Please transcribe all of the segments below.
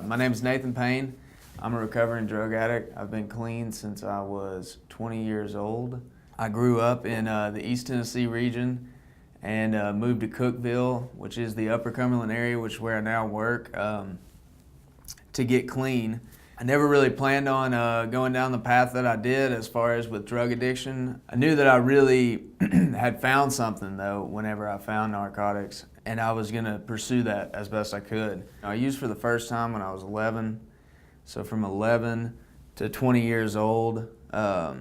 My name is Nathan Payne. I'm a recovering drug addict. I've been clean since I was 20 years old. I grew up in the East Tennessee region and moved to Cookeville, which is the Upper Cumberland area, which is where I now work, to get clean. I never really planned on going down the path that I did as far as with drug addiction. I knew that I really had found something though whenever I found narcotics, and I was gonna pursue that as best I could. I used for the first time when I was 11, so from 11 to 20 years old, I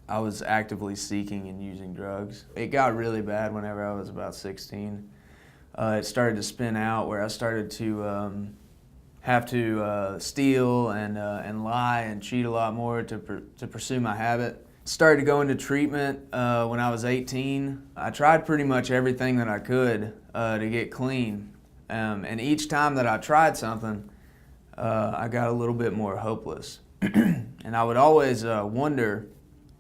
was actively seeking and using drugs. It got really bad whenever I was about 16. It started to spin out where I started to have to steal and lie and cheat a lot more to pursue my habit. Started to go into treatment when I was 18. I tried pretty much everything that I could to get clean. And each time that I tried something, I got a little bit more hopeless. And I would always wonder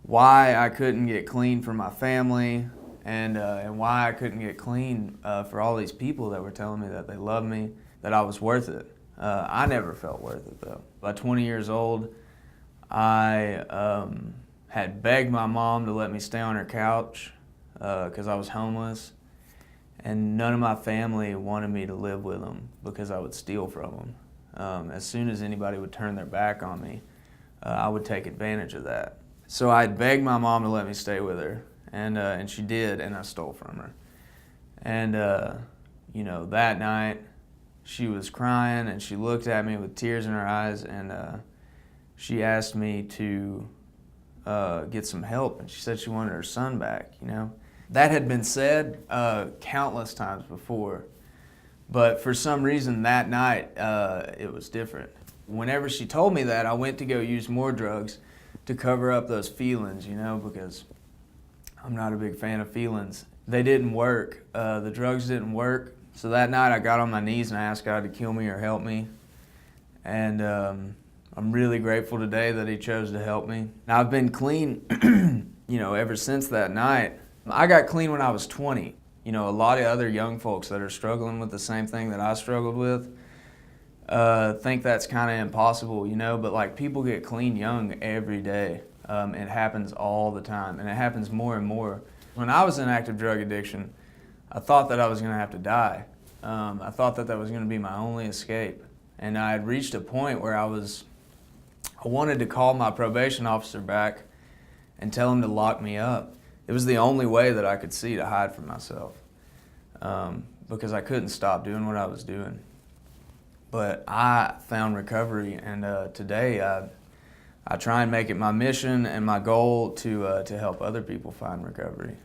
why I couldn't get clean for my family and why I couldn't get clean for all these people that were telling me that they loved me, that I was worth it. I never felt worth it though. By 20 years old, I had begged my mom to let me stay on her couch because I was homeless, and none of my family wanted me to live with them because I would steal from them. As soon as anybody would turn their back on me, I would take advantage of that. So I had begged my mom to let me stay with her, and she did, and I stole from her. And you know, that night, she was crying and she looked at me with tears in her eyes, and she asked me to get some help, and she said she wanted her son back, you know. That had been said countless times before, but for some reason that night it was different. Whenever she told me that, I went to go use more drugs to cover up those feelings, you know, because I'm not a big fan of feelings. They didn't work. The drugs didn't work. So that night I got on my knees and I asked God to kill me or help me. And I'm really grateful today that He chose to help me. Now I've been clean, you know, ever since that night. I got clean when I was 20. You know, a lot of other young folks that are struggling with the same thing that I struggled with think that's kind of impossible, you know, but like people get clean young every day. It happens all the time, and it happens more and more. When I was in active drug addiction, I thought that I was going to have to die. I thought that that was going to be my only escape. And I had reached a point where I wanted to call my probation officer back and tell him to lock me up. It was the only way that I could see to hide from myself, because I couldn't stop doing what I was doing. But I found recovery, and today I try and make it my mission and my goal to help other people find recovery.